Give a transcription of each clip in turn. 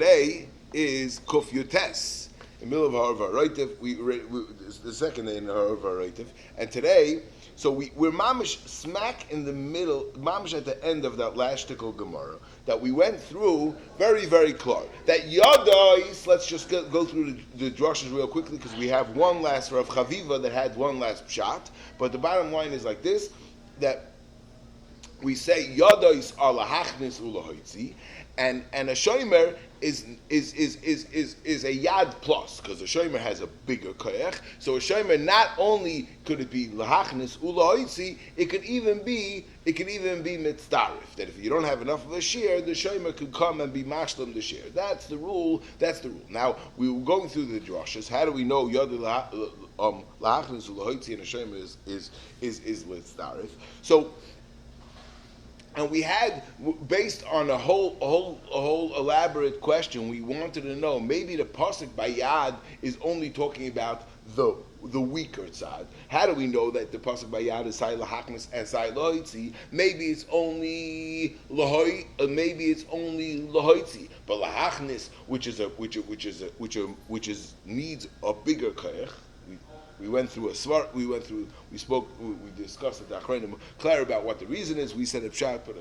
Today is Kuf Yutes, in the middle of Harav HaRoitiv. It's the second day in Harav HaRoitiv, and today, we're mamish smack in the middle, mamish at the end of that last shtickle Gemara that we went through very, very clear. That Yadais, let's just go through the drushes real quickly because we have one last Rav Chaviva that had one last pshat. But the bottom line is like this: that we say Yadais are lahachnis ulahoitzi, and a shomer is a yad plus because a shomer has a bigger koyach. So a shomer not only could it be lahachnis ulahoitzi, it could even be mitzdarif. That if you don't have enough of a shear, the shomer could come and be mashlam the shear. That's the rule. Now we were going through the drushes. How do we know yad lahachnis ulahoitzi and a shomer is mitzdarif? So. And we had, based on a whole elaborate question, we wanted to know, maybe the pasuk by Yad is only talking about the weaker side. How do we know that the pasuk by Yad is Sai Lahachnis and Sai Loitzi? Maybe it's only Lahoi, maybe it's only Lahoitzi. But Lahachnis, which needs a bigger koyach. We went through a svart. We discussed at the Achronim, clear about what the reason is. We said a pshat, but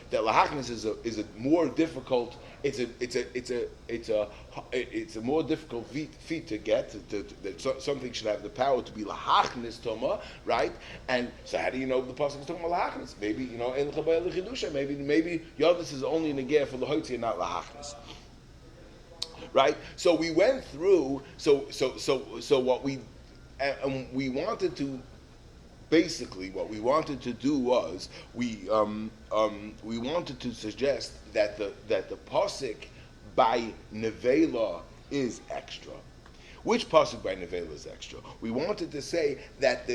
that lahachnis is a more difficult. It's a more difficult feat to get. That something should have the power to be lahachnis toma, right? And so, how do you know the pasuk is talking about lahachnis? Maybe in chabayel l'chidusha. Maybe yodis is only in the ger for lahotzi and not lahachnis. Right, so we went through. So what we wanted to basically what we wanted to do was we wanted to suggest that the pasuk by nevela is extra. Which pasuk by nevela is extra? We wanted to say that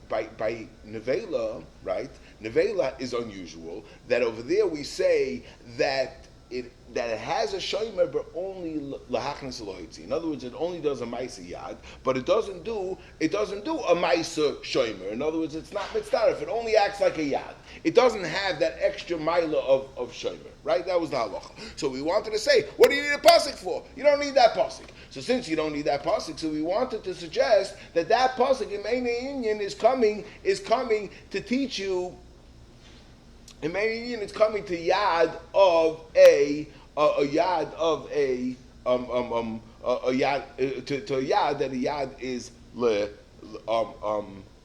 by nevela, right? Nevela is unusual. That over there we say that it has a shomer, but only lahachnis lohitzi. In other words, it only does a ma'isa yad, but it doesn't do a ma'isa shomer. In other words, it's not mitzdarif. It only acts like a yad. It doesn't have that extra mila of shomer. Right? That was the halacha. So we wanted to say, what do you need a pasuk for? You don't need that pasuk. So since you don't need that pasuk, so we wanted to suggest that pasuk in Meine Inyan is coming to teach you. In Meinian, it's coming to yad of a yad to a yad that a yad is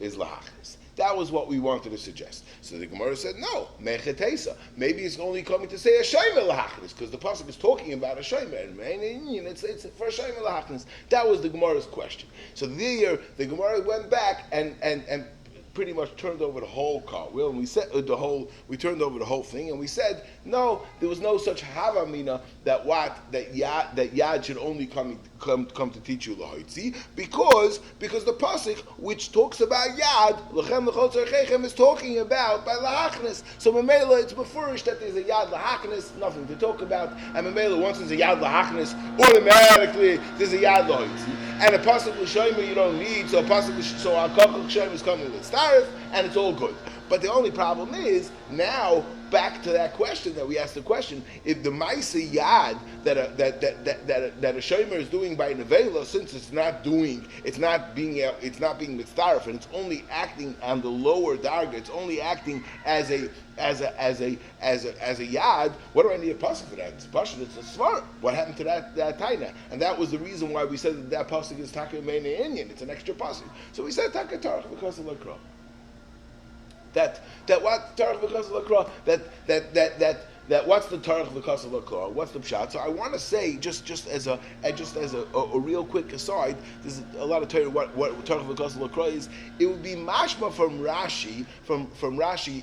lahachnis. That was what we wanted to suggest. So the Gemara said, no, mechetesa. Maybe it's only coming to say a shomer lahachnis because the pasuk is talking about a shomer. And Meinian, it's for a shomer lahachnis. That was the Gemara's question. So the Gemara went back and pretty much turned over the whole cartwheel, and we said we turned over the whole thing, and we said no, there was no such havamina that yad should only come to teach you lahoitzi because the pasuk which talks about yad lechem lechol tzarchechem is talking about by lahachnis. So memela it's befurish that there's a yad lahachnis, nothing to talk about, and memela once there's a yad lahachnis, automatically there's a yad lahoitzi, and a pasuk l'shomer you don't need, so a pasuk so our kachal l'shomer is coming with and it's all good. But the only problem is now back to that question that we asked the question: if the ma'isa yad that a shomer is doing by nevela, since it's not being mitzdarif and it's only acting on the lower darga, it's only acting as a yad. What do I need a pasuk for that? It's a pasuk. It's a svar. What happened to that taina? And that was the reason why we said that pasuk is taka meine inyan. It's an extra pasuk. So we said taka tarach because of lakra. That what tarach because of lakra? That what's the tarach because of lakra? What's the pshat? So I want to say just as a real quick aside. There's a lot of Torah what tarach because of lakra is. It would be mashma from Rashi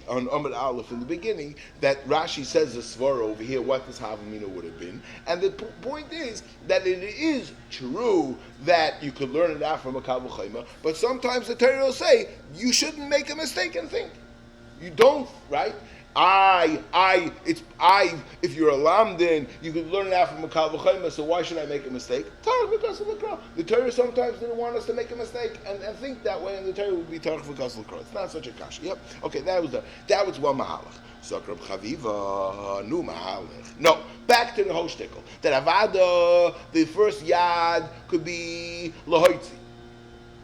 on Amud Aleph in the beginning that Rashi says the svara over here what this havamina would have been, and the point is that it is true that you could learn it out from a kavul chayma, but sometimes the Torah will say you shouldn't make a mistake and think. You don't, right? If you're a lamdin, you could learn it out from a kavul chayma, so why should I make a mistake? Tarach because of the Torah. The Torah sometimes didn't want us to make a mistake and think that way, and the Torah would be tarach because of the Torah. It's not such a kasha. Yep. Okay, that was one mahalach. Sakrab chaviva, nu mahalach. No, the whole shtickle. That avada, the first yad could be lahoitzi.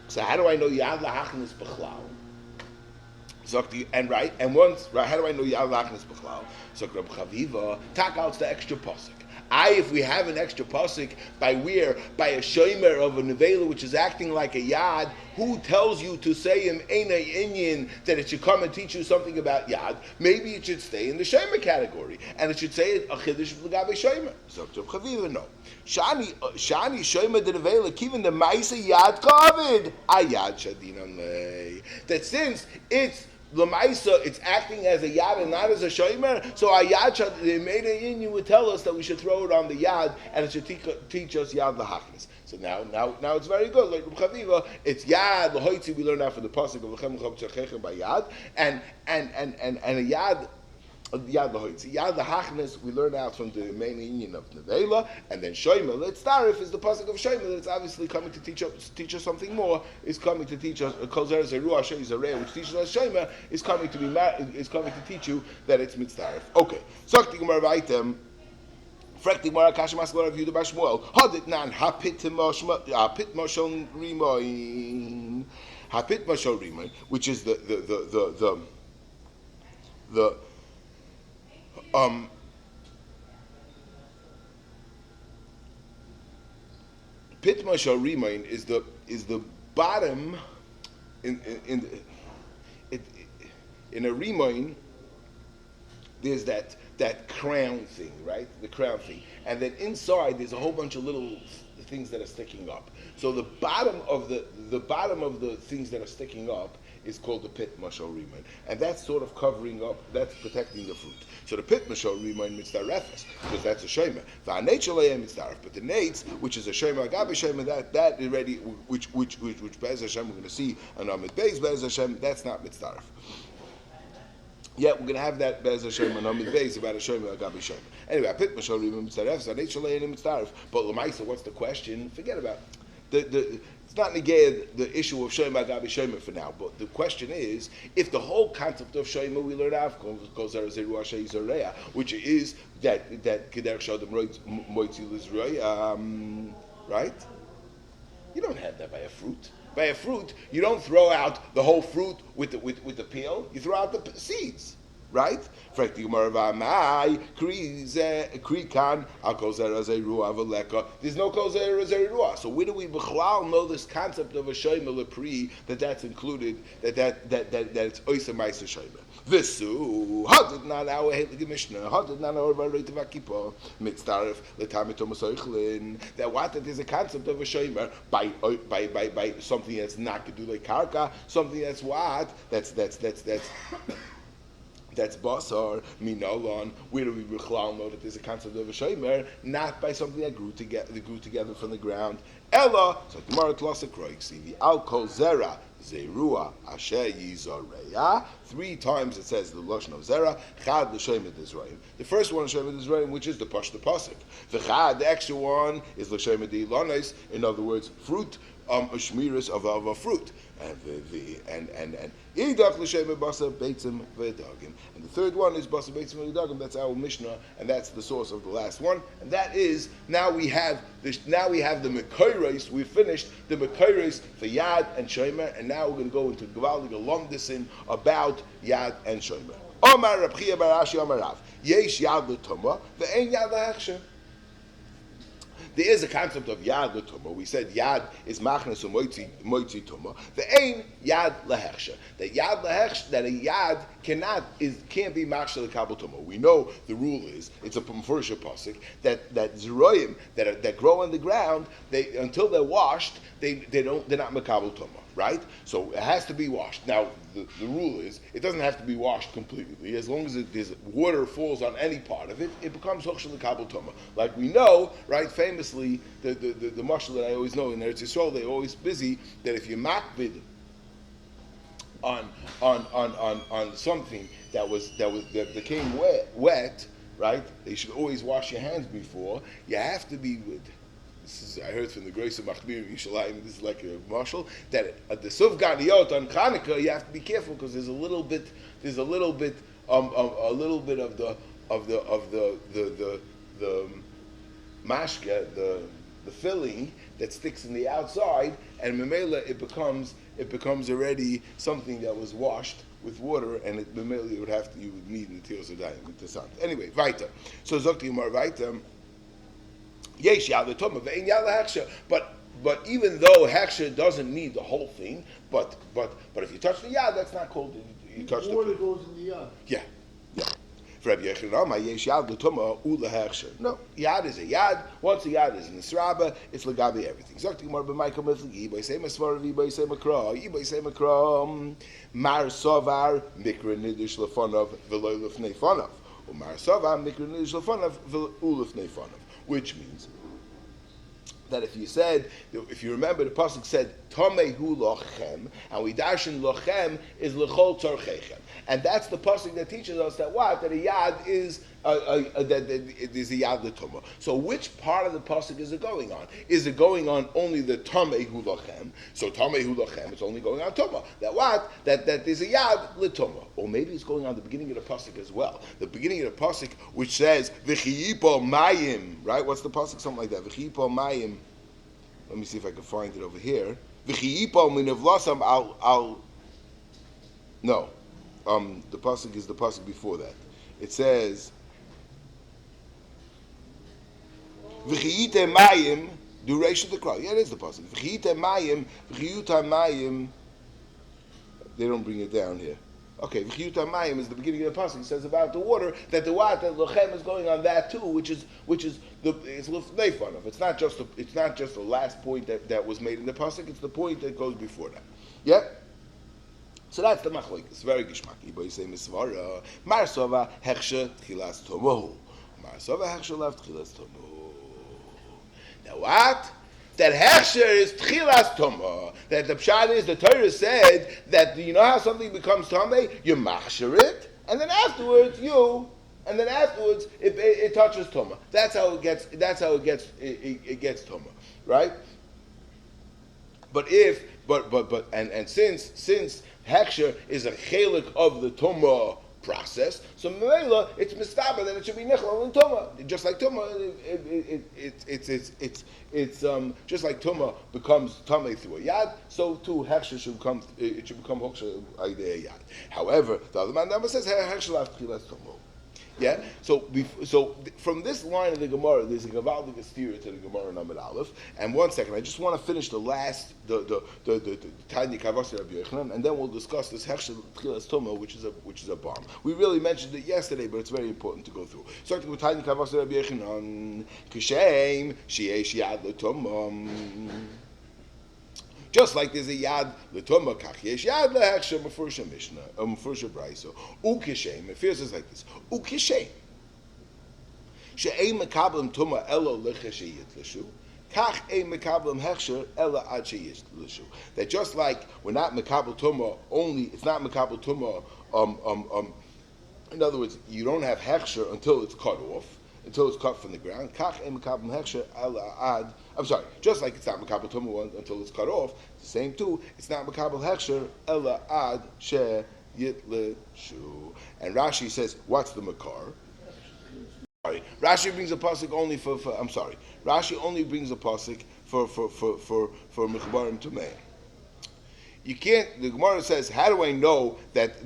So how do I know yad lahachnis b'chlal? And once, right, how do I know yad lahachnis b'chlal? So Reb Chaviva, tak out the extra pasuk. If we have an extra pasuk by a shomer of a nevela which is acting like a yad, who tells you to say him einay inyan that it should come and teach you something about yad? Maybe it should stay in the shomer category, and it should say a chiddush l'gabe shomer. So Reb Chaviva, no. Shani shomer the nevela kivin the ma'isa yad kavid ayad shadinan lei. That since it's L'maisa, it's acting as a yad and not as a shomer. So a yad, they made it in. You would tell us that we should throw it on the yad, and it should teach us yad lahachnis. So now it's very good. Like Reb Chaviva, it's yad lahoitzi. We learn that from the pasuk of lechem lechem by yad, and a yad. Yad lahoitzi, yad lahachnis. We learn out from the main union of nevela, and then shomer. Let's starif is the pasuk of shomer. That's obviously coming to teach us something more. Is coming to teach us kol zera zeruah asher yizareh, which teaches us shomer. Is coming to teach you that it's mitzdarif. Okay, sakti gemara vaytem. Frekti gemara kasha maslar of Yehuda Bashmuel. Hadit nan hapit mashon rimoin. Hapit mashon rimoin, which is the Pitma shal remain is the bottom in a remain. There's that crown thing, right? The crown thing, and then inside there's a whole bunch of little things that are sticking up. So the bottom of the things that are sticking up is called the pit mashal rimain, and that's sort of covering up, that's protecting the fruit. So the pit mashal rimain mitzdarefes, because that's a shema. Va'neit shaleim mitzdaref, but the nates, which is a shema agabe shema, that already, which Be'ez Hashem we're going to see on Amid Beis Be'ez Hashem, that's not mitzdaref. Yeah, we're going to have that Be'ez Hashem on Amid Beis about a shema agabe shema. Anyway, a pit mashal rimain mitzdarefes, va'neit shaleim mitzdaref. But l'maisa, what's the question? Forget about it's not negated the issue of Shema Gabi Shema for now, but the question is, if the whole concept of Shema we learn out which is that Kederach Shadam Moitzi Lizroya, right? You don't have that by a fruit. By a fruit, you don't throw out the whole fruit with the peel. You throw out the seeds. Right? There's no kol zera zeruah. So where do we b'chlal know this concept of a shayma lepri that's included, that it's oisa ma'isa shayma? Visu hadid not our heilige mishnah hadid not our varoitiv akipa mitzdaref letamitom soichlin. That there's a concept of a shayma by something that's not gedulei karka, something that's that's basar minolon. Where do we b'chlal know that there's a concept of a shomer? Not by something that grew together from the ground. Ella, so tomorrow klasa kroik see the alkol zera zerua asher yizareya. 3 times it says the lashon of zera. Chad l'shomer d'Izraim. The first one is l'shomer d'Izraim, which is the pashta pasuk. The chad, the extra one, is l'shomer d'Ilanes. In other words, fruit. A shmiras of a fruit, and idach l'shem basa beitzim v'edagim, and the third one is basa beitzim v'edagim. That's our mishnah, and that's the source of the last one. And that is now we have the mekayres. We finished the mekayres for yad and shomer, and now we're going to go into gvaldig alumdisin about yad and shomer. Omar Reb Chia bar Ashi Omar Rav yesh yad l'tumah ve'ein yad l'hechsher. There is a concept of yad l'tumah. We said yad is machnas u'moitzi tumah. The ain yad lahechsha. That yad lahechsha, that a yad can't be machshel l'kabel tumah. We know the rule is it's a mefurish pasuk that zeroyim that grow on the ground, until they're washed, they're not mekabel tumah. Right? So it has to be washed. Now, the rule is, it doesn't have to be washed completely. As long as water falls on any part of it, it becomes hochshel l'kabel tumah. Like we know, right, famously, the mashal that I always know in Eretz Yisrael, they're always busy, that if you makbid on something that became wet, right, you should always wash your hands before. You have to be with. I heard from the Grace of Machmir Yishalayim. This is like a marshal that at the Suf Ganiyot on Chanukah you have to be careful because there's a little bit of the mashka, the filling that sticks in the outside, and memela it becomes already something that was washed with water, and it memela you would need Netilas Yadayim with the sun. Anyway, weiter. So Zokti Yomar weiter. Yesh yad l'tumah ve'ein yad l'hechsher. But even though hechsher doesn't need the whole thing, but if you touch the yad, that's not called you touch the water goes in the yad. Yeah. For Rabbi Yechon, yesh yad l'tumah u'lehechsher. No, yad is a yad. Once a yad is in the sraba, it's legabi everything. Zokti Gemara b'Michael Miflegi, b'Yisei Masvar, b'Yisei Makra, b'Yisei Makra, Mar Sovar Mikra Nidish Lefonav v'Lo Lefnei Fonav, u'Mar Sovar Mikra Nidish Lefonav v'Lo Lefnei Fonav. Which means that if you remember, the pasuk said Tomehu lochem, and we darshan lochem is lechol tzorchechem, and that's the pasuk that teaches us that a yad is that it is a yad l'tumah. So which part of the pasuk is it going on? Is it going on only the Tomehu lochem? So Tomehu lochem, it's only going on tumah. That there's a yad l'tumah, or maybe it's going on the beginning of the pasuk as well. The beginning of the pasuk which says v'chiyipo mayim, right? What's the pasuk? Something like that. V'chiyipo mayim. Let me see if I can find it over here. V'chiyipo minavlasam al. No, the pasuk is the pasuk before that. It says v'chiyite mayim duration of the crowd. Yeah, it is the pasuk. V'chiyite mayim v'chiyuta mayim. They don't bring it down here. Okay, v'chiyuta mayim is the beginning of the pasuk. It says about the water that the lochem is going on that too, which is it's lefnei fonav. It's not just the last point that was made in the pasuk. It's the point that goes before that. Yeah. So that's the machlokes. It's very gishmaki. But you say misvara marsova hechsher tchilas tomo. Marsova hechsher left tchilas tomo. Now what? That hechsher is tchilas tomo. That the pshat is the Torah said that you know how something becomes tomei, you machsher it, and then afterwards it touches toma. That's how it gets. It gets toma, right? But since hechsher is a chelik of the toma process, so memela it's mistaba that it should be nichlal in toma. Just like toma, it's just like toma becomes tame through a yad, so too hechsher should become hechsher aydei yad. However, the other man number says hechsher lav tchilas tomo. Yeah, so from this line of the Gemara, there's a gavaldik stira to the Gemara number Aleph. And 1 second, I just want to finish the Tanya Kavasi Rabbi Yochanan, and then we'll discuss this hechsher tchilas tomo, which is a bomb. We really mentioned it yesterday, but it's very important to go through. Starting with Tanya Kavasi Rabbi Yochanan, kishem sheyesh yad l'tomo. Just like there's a yad l'tumah kach yesh yad lehechsher mefurusha mishnah mefurusha brayso ukishem. It feels like this ukishem she'ei mekablim tumah elo lecheshe yitlashu kach ei mekablim hechsher ela ad sheyitlashu. That just like we're not mekabel tumah only, it's not mekabel tumah. In other words, you don't have hechsher until it's cut off. Until it's cut from the ground. I'm sorry, just like it's not Makabel Tumah until it's cut off, it's the same too, it's not Makabel Hechsher, Ela Ad She Yitle Shu. And Rashi says, what's the Makar? Sorry. Rashi brings a pasuk only for I'm sorry. Rashi only brings a pasuk for Mechubarim Tumei. You can't. The Gemara says, how do I know that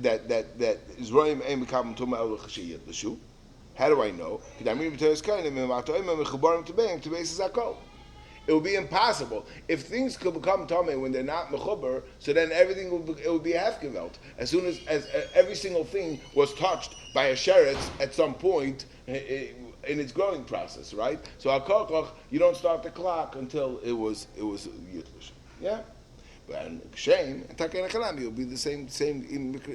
Israel ain't Makabel Tumah Ela She Yitle Shu? How do I know? It would be impossible. If things could become tamei when they're not mechubar, so then everything would be hefgevelt. As soon as every single thing was touched by a sheretz at some point in its growing process, right? So al-kokoch, you don't start the clock until it was yitlish. Yeah? And shame and taken echanami will be the same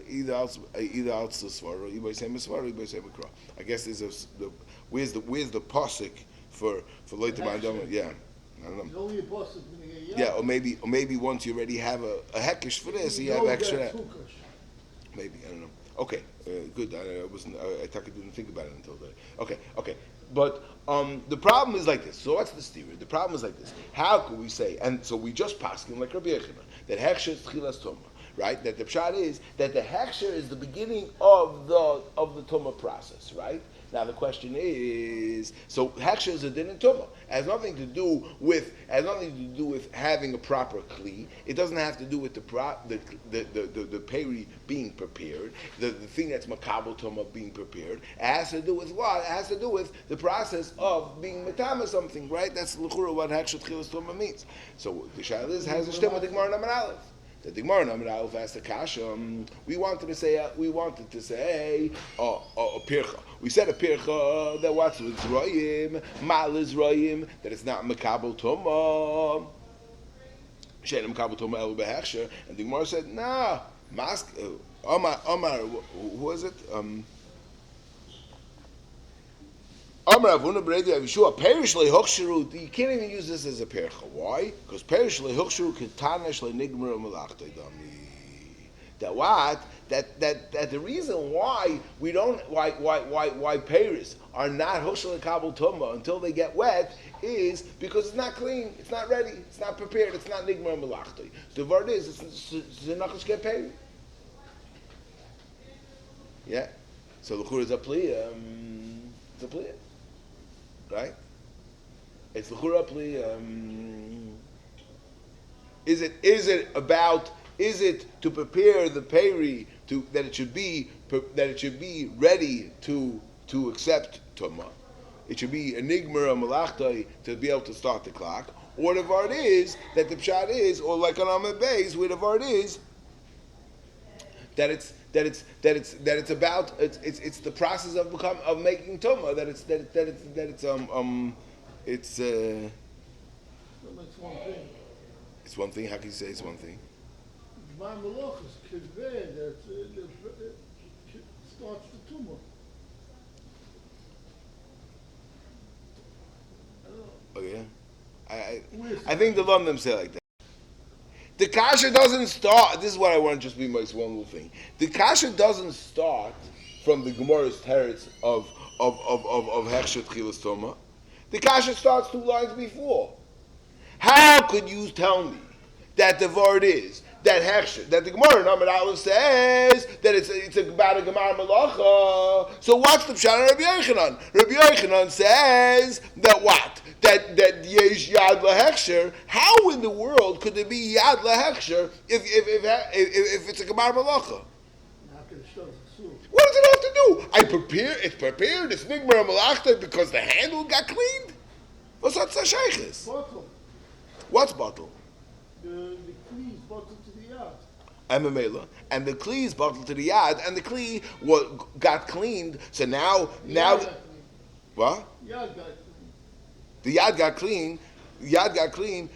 either out the svara or either same svara or either same mikra. I guess there's where's the pasuk for loitem adam? Yeah, I don't know. It's only a pasuk. Yeah, or maybe once you already have a hekesh for this, you have extra. Maybe I don't know. Okay, good. I didn't think about it until then. Okay. But the problem is like this. So what's the steer? The problem is like this. How could we say? And so we just paskin like Rabbi Yochanan that hechsher is tchilas toma, right? That the pshat is that the hechsher is the beginning of the toma process, right? Now the question is, so heksher is a din in tumah. It has nothing to do with having a proper kli. It doesn't have to do with the peri being prepared, the thing that's makabel tumah being prepared. It has to do with what? It has to do with the process of being metama something, right? That's l'chura what heksher tchilas tumah means. So the shaila has a shtem with the Gemara Namar Aleph. The Gemara Namar Aleph asked the kasha. We wanted to say a pircha. We said a pircha that what's with zroyim, mal is zroyim, that it's not makabel tumah. Shein makabel tumah el behechsher. And the Gemara said, nah, mask. Omar, who was it? Omar Avuna Bredi Avishua Perish leHochshiru. You can't even use this as a percha. Why? Because Perish leHochshiru Ketanesh leNigmar Malachtai Dami. That what? That the reason why we don't why Perish are not Hoshel Kabul Tumah until they get wet is because it's not clean, it's not ready, it's not prepared, it's not Nigmar Malachtai. The word is it's not going to get paid. Yeah. So the Chur is a pliya. It's a pliya. Right? It's the churapli. Is it to prepare the peri that it should be ready to accept tumah? It should be a nigmar a malachtai to be able to start the clock, or the vart is that the pshat is, or like on Amud Beis, where the vart is that it's about it's the process of making tumah, it's one thing. It's one thing. How can you say it's one thing? My malachas convey that starts the tumor. Oh yeah, I think the London say like that. The kasha doesn't start. This is what I want to just be my one little thing. The kasha doesn't start from the Gemara's teretz of Hechsher Tchilas Toma. The kasha starts 2 lines before. How could you tell me that the word is that Hechsher, that the Gemara Namar Aleph says that it's about a Gemara Malacha? So what's the pshat of Rabbi Yochanan? Rabbi Yochanan says that what? That yesh yad lahechsher. How in the world could there be yad lahechsher if it's a gemar malacha? What does it have to do? It's prepared. It's nigmar malachta because the handle got cleaned. What's that shaykhis? Bottle. What's bottle? The kli is bottle to the yad. I'm a mela, and the kli is bottle to the yad, and the kli got cleaned. So now what? Yad got clean. The yad got clean,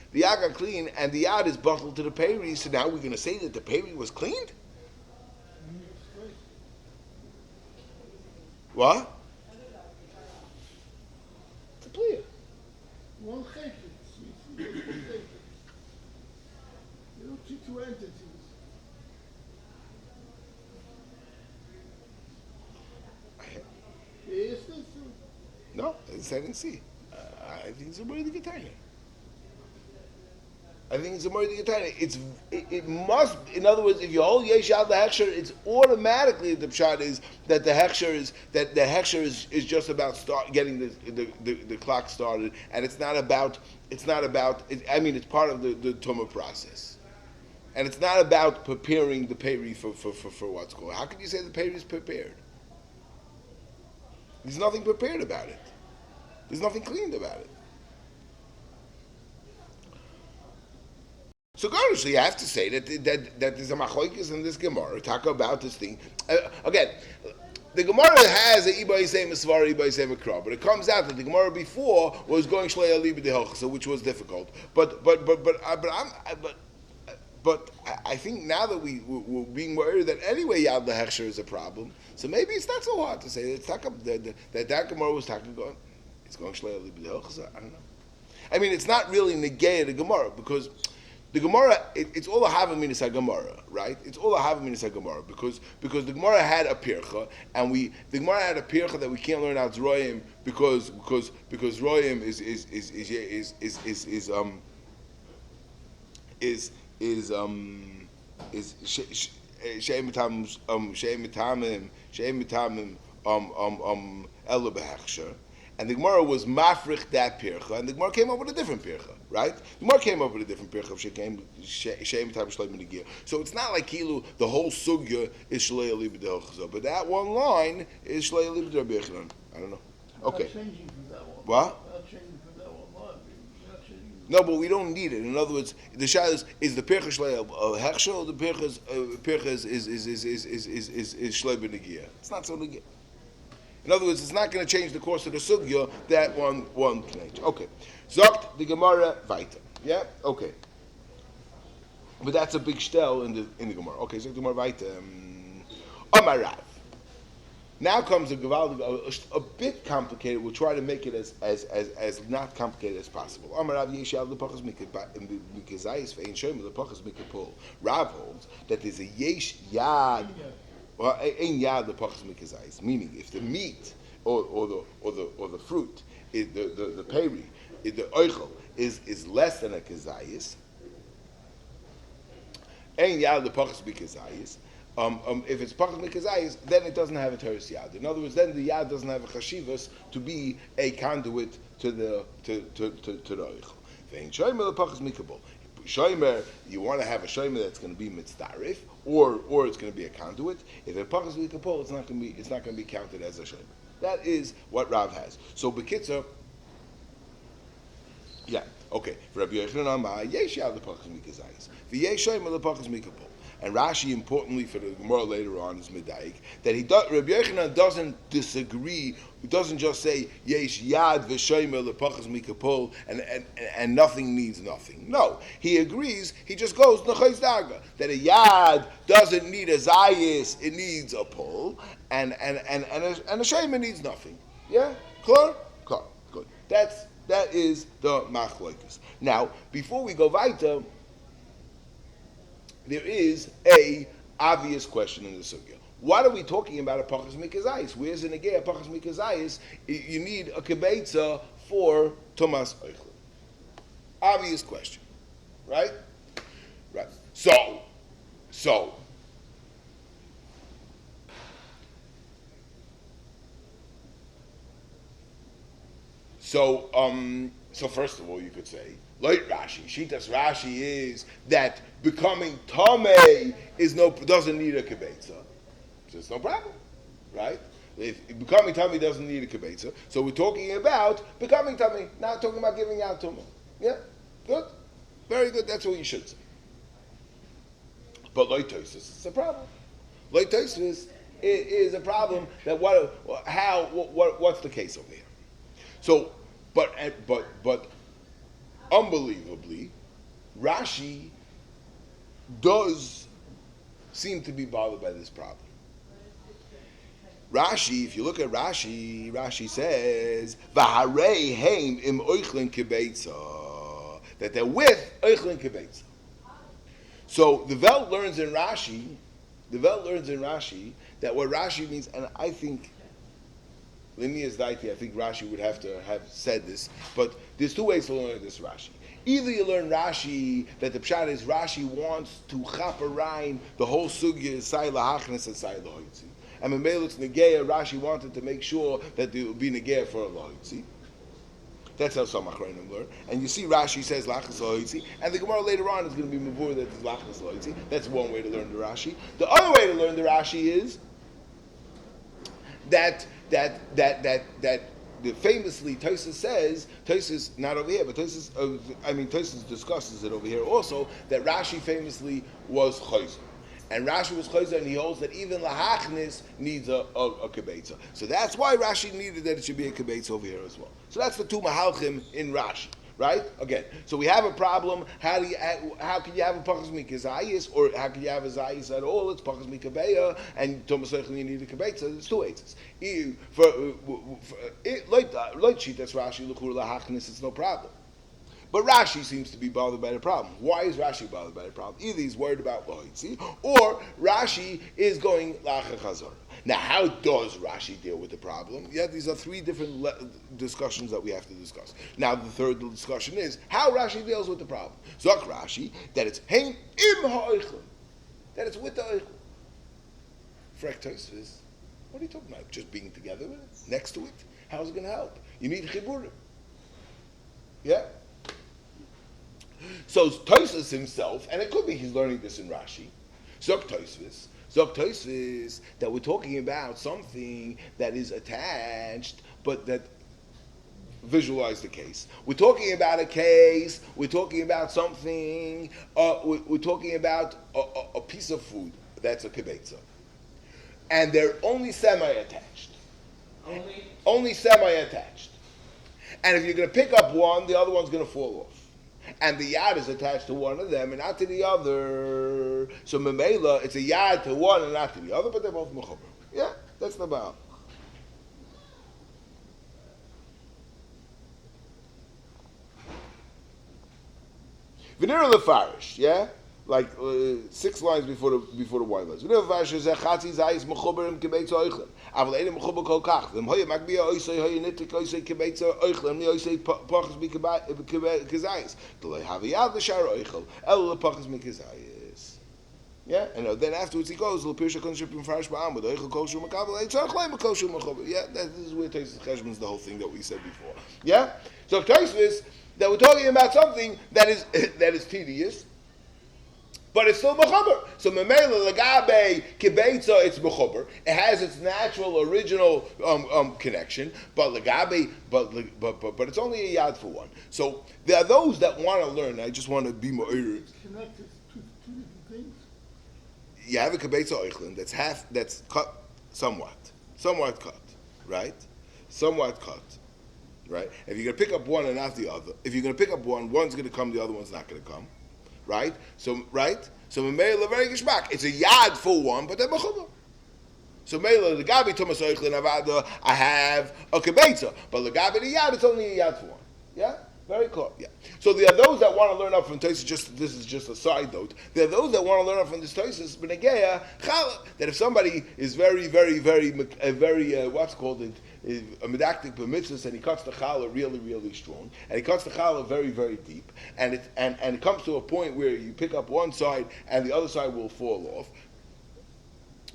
and the yad is bottled to the peri, so now we're going to say that the peri was cleaned? What? It's a clear. One chayket. You don't see 2 entities. Yes, No, I didn't see. I think it's a more the Getanya. It must, in other words, if you hold yesh yad lahechsher, it's automatically the pshat is that the hechsher is just about getting the clock started, and it's part of the tumah process, and it's not about preparing the peri for what's going. How can you say the peri is prepared? There's nothing prepared about it. There's nothing cleaned about it. So, honestly, I have to say that there's a machlokes in this Gemara talk about this thing. Again, the Gemara has a Iba Yisei Mesvar, Iba Yisei Mekra, but it comes out that the Gemara before was going Shlei Ali B'Dehochsa, which was difficult. But I think now that we're being worried that anyway Yad Lahechsher is a problem, so maybe it's not so hard to say that Gemara was talking going. It's going Shlei Ali B'Dehochsa. I don't know. I mean, it's not really negay the Gemara because the Gemara, it's all a Havaminas HaGemara, right? It's all a Havaminas HaGemara because the Gemara had a pircha, and the Gemara had a pircha that we can't learn out Royim because Royim is She'em Mitamim ela behechsher. And the Gemara was mafrich that pircha, and the Gemara came up with a different pircha, right? The Gemara came up with a different pircha of shem type of shleim negir. So it's not like kilu the whole sugya is shlei ali b'delchza, but that one line is shlei ali b'delchza. I don't know. Okay. Not changing from that one. What? Not changing from that one line. Not changing. No, but we don't need it. In other words, the shah is the pircha shlei hechsher, or the pircha is shlei b'negir. It's not so negir. In other words, it's not going to change the course of the sugya that one can change. Okay. Zogt the Gemara weiter. Yeah? Okay. But that's a big shtel in the Gemara. Okay, so the Gemara weiter. Omar Rav. Now comes a bit complicated. We'll try to make it as not complicated as possible. Omar Rav Yeshal the Pachas Mikazayis Vein Shomer the Pachas Mikapol. Rav holds that there's a Yesh Yad. Well, ein yad lepachas mikazayis, meaning if the meat or the fruit, the peri, the oichel is less than a kazayis, ein yad lepachas mikazayis. If it's pachas mikazayis, then it doesn't have a teres yad. In other words, then the yad doesn't have a chashivas to be a conduit to the oichel. Vein shomer lepachas mikabol. Shomer, you want to have a shomer that's going to be mitzdarif, or it's going to be a conduit. If it pachas mikapol, it's not going to be counted as a shomer. That is what Rav has. So bekitzer, yeah, okay. For Rabbi Yochanan Amar, yesh yav lepachas mikazayis, v'yesh shomer lepachas mikapol. And Rashi, importantly for the Gemara later on, is medayik that Rabbi Yochanan doesn't disagree. He doesn't just say yesh yad v'shomer lepachas mikapol and nothing needs nothing. No, he agrees. He just goes nechayz daga that a yad doesn't need a zayis; it needs a pole, and a shomer needs nothing. Yeah, clear, good. That is the machlokes. Now, before we go weiter, there is a obvious question in the sugya. What are we talking about a pachas mikazayis? Where's in a gay a pachas mikazayis? You need a kibetza for Tomas Eichel. Obvious question, right? Right. So first of all, you could say, like Rashi, Shitas Rashi is that becoming Tomei doesn't need a kibetza. So it's no problem, right? If becoming Tomei doesn't need a kibetza, so we're talking about becoming Tomei, not talking about giving out Tumah. Yeah? Good? Very good, that's what you should say. But like Tosfos, it's a problem. Like Tosfos, it is a problem that what's the case over here? So, but unbelievably, Rashi does seem to be bothered by this problem. Rashi, if you look at Rashi, Rashi says, "V'harei heim im oichlin kibetza," that they're with oichlin kibetza. So the Welt learns in Rashi that what Rashi means, and I think Linias Daiti, I think Rashi would have to have said this, but there's two ways to learn this Rashi. Either you learn Rashi that the pshat is Rashi wants to chaperein the whole sugya is sai lahachnes and sai lahoitzi, and Memelut's negeya Rashi wanted to make sure that there would be negeya for a lahoitzi. That's how some achronim learn. And you see Rashi says lachnes lahoitzi, and the Gemara later on is going to be mavur that it's lachnes lahoitzi. That's one way to learn the Rashi. The other way to learn the Rashi is that the famously Tosfos says, Tosfos not over here, but Tosfos discusses it over here also, that Rashi famously was chayzer. And Rashi was chayzer, and he holds that even lahachnis needs a kibetza. So that's why Rashi needed that it should be a kibetza over here as well. So that's the two mahalchim in Rashi. Right? Again, so we have a problem. How can you have a pachas mikazayis, or how can you have a zayis at all? It's pachas mikabeya, and Tomas Eichel you need a kibetza. There's two eitzes. Like Shitas Rashi l'chur lahachnis, it's no problem. But Rashi seems to be bothered by the problem. Why is Rashi bothered by the problem? Either he's worried about loitzi, or Rashi is going lacha chazor. Now, how does Rashi deal with the problem? Yeah, these are three different discussions that we have to discuss. Now, the third discussion is how Rashi deals with the problem. Zok Rashi, that it's heim im ha'oichlin, that it's with the oichlin. Frek Tosfos, What are you talking about? Just being together with it, next to it? How's it going to help? You need chiburim. Yeah? So Tosfos himself, and it could be he's learning this in Rashi, Zok Tosfos, that we're talking about something that is attached, but that visualize the case. We're talking about a case, we're talking about something, we're talking about a piece of food that's a kibetza. And they're only semi-attached. Only semi-attached. And if you're going to pick up one, the other one's going to fall off. And the yad is attached to one of them and not to the other. So memela, it's a yad to one and not to the other, but they're both mechuber. Yeah, that's the baal. V'nira lefarish, yeah, like 6 lines before the white lines. V'nira lefarish is chatzi zayis mechuber im kibeitz oichlin. Aval edim mechuber kol kach. V'm hoya makbiya oisay hoya nitik oisay kibeitz oichlin. Mi oisay pachas mi kizayis. D'loi haviyad l'shar oichel. El lepachas mi kizayis. Yeah, and then afterwards he goes l'pirsha konship im farish ba'am with oichel kosher makabel eitzach leim kosher mechuber. Yeah, this is where Tosfos Cheshbon's the whole thing that we said before. Yeah, so Tosfos that we're talking about something that is tedious, but it's still mechuber. So memela legabe kibeitza, it's mechuber. It has its natural, original connection, but legabe, but it's only a yad for one. So there are those that want to learn. I just want to be more. It's connected to 2 different things. You have a kibeitza oichlin that's cut somewhat cut, right? Somewhat cut. Right? If you're going to pick up one and not the other, if you're going to pick up one, one's going to come, the other one's not going to come. Right? So Meila very gishmak. It's a yad for one, but they're mechuber. So Meila, the Gabi Thomas Oichlin Avada, I have a kibetza, but the Gabi the yad, it's only a yad for one. Yeah? Very clear. Yeah. So there are those that want to learn up from Tosfos. This is just a side note. There are those that want to learn up from this Tosfos, B'negeya Chala. That if somebody is very what's called it, a medactic b'mitzvahs, and he cuts the challah really, really strong, and he cuts the challah very, very deep, and it comes to a point where you pick up one side and the other side will fall off.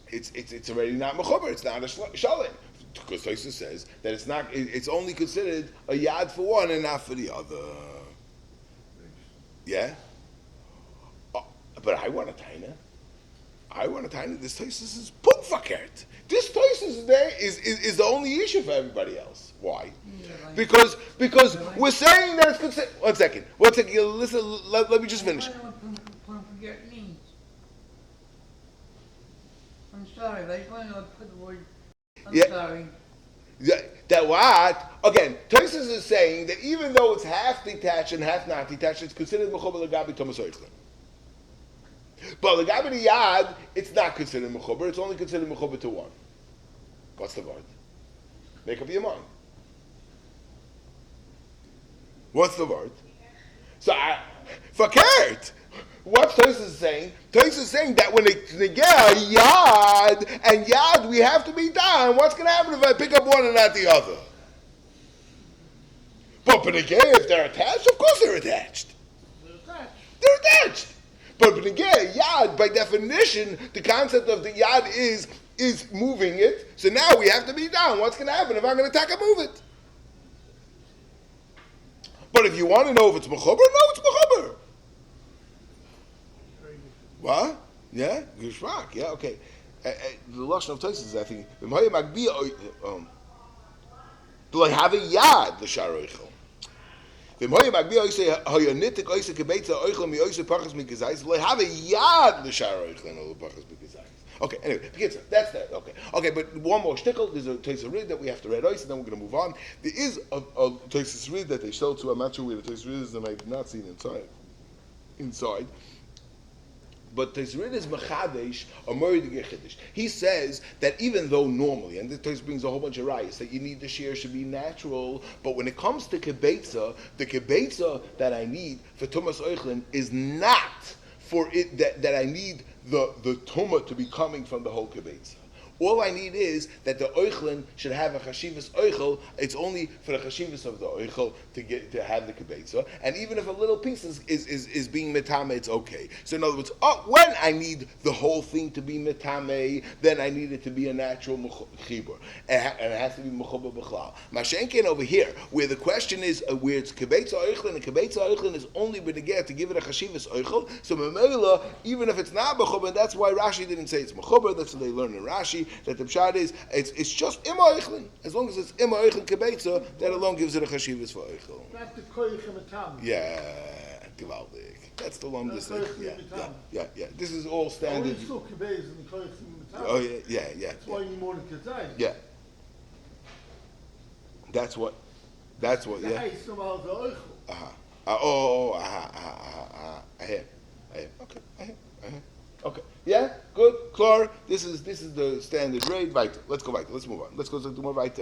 It's already not mechuber. It's not a shalom. Because Tosfos says that it's not. It's only considered a yad for one and not for the other. Yeah. But I want a taina. This Tosfos is put fakert. This Tosfos is the only issue for everybody else. Why? Because we're saying that it's considered. One second. Listen. Let me just finish. I'm sorry, but I just want to put the word. I'm sorry. That what? Again, Tosfos is saying that even though it's half detached and half not detached, it's considered mechuber legabi Thomas Oichlin. But legabi the yad, it's not considered mechuber. It's only considered mechuber to one. What's the word? Make up your mind. What's the word? So, fakert. What's Tosfos saying? Tosfos is saying that when they get a yad and yad, we have to be done. What's going to happen if I pick up one and not the other? But again, if they're attached, of course they're attached. They're attached. But again, yad, by definition, the concept of the yad is moving it. So now we have to be down. What's going to happen if I'm going to attack and move it? But if you want to know if it's mechuber, no, it's mechuber. What? Yeah? Gishmak. Yeah, okay. The lashon of Tosfos is, I think, do I have a yad l'shar oichel? V'mhoya magbiya oisei hayonitik oisei kibeitza oichel mi oisei pachas mi kizayis. Do I have a yad l'shar oichel and all pachas mi kizayis? Okay, anyway, that's that. Okay, but one more shtickle. There's a Tosfos read that we have to read ois, and then we're going to move on. There is a Tosfos read that they showed to. I'm not sure where the Tosfos read is, and I did not see it inside. But Tosfos is mechadesh a morid gechidish. He says that even though normally, and the Tosfos brings a whole bunch of rayos, that you need the shear should be natural, but when it comes to kibetza, the kibetza that I need for Tumas Oichlin is not for it that I need the tumah to be coming from the whole kibetza. All I need is that the oichlin should have a chashivas oichel. It's only for the chashivas of the oichel to have the kibetza. And even if a little piece is being metame, it's okay. So in other words, when I need the whole thing to be metame, then I need it to be a natural chibur, and it has to be mechuba b'chlal. Mashenkin over here, where the question is where it's kibetza oichlin, and kibetza oichlin is only b'negeh to give it a chashivas oichel. So memela, even if it's not mechuba, that's why Rashi didn't say it's mechuba. That's what they learn in Rashi. That the pshat is it's just ima oichlin. As long as it's ima oichlin kibetza, that alone gives it a chashivas for oichel. That's the koyach matam. Yeah, gewaldig. That's the one this thing. Yeah. This is all standard. Only still kibetza in the koyach matam. Oh yeah. That's why you need more than kazai. Yeah. That's what. Yeah. I hear. Okay. Okay. Yeah. Good. Klar. This is the standard rate. Right. Let's go back. Let's move on. Let's go to more right.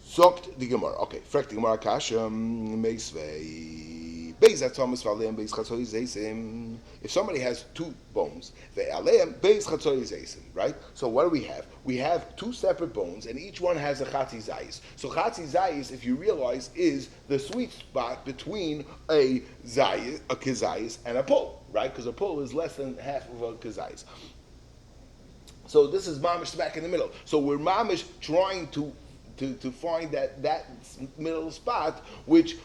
Sokt the Gemara. Okay. Frek the Gemara kasha meisvei. If somebody has two bones, right? So what do we have? We have two separate bones, and each one has a chatzi zayis. So chatzi zayis, if you realize, is the sweet spot between a kizayis, and a pul, right? Because a pul is less than half of a kizayis. So this is mamish smack in the middle. So we're mamish trying to find that middle spot, which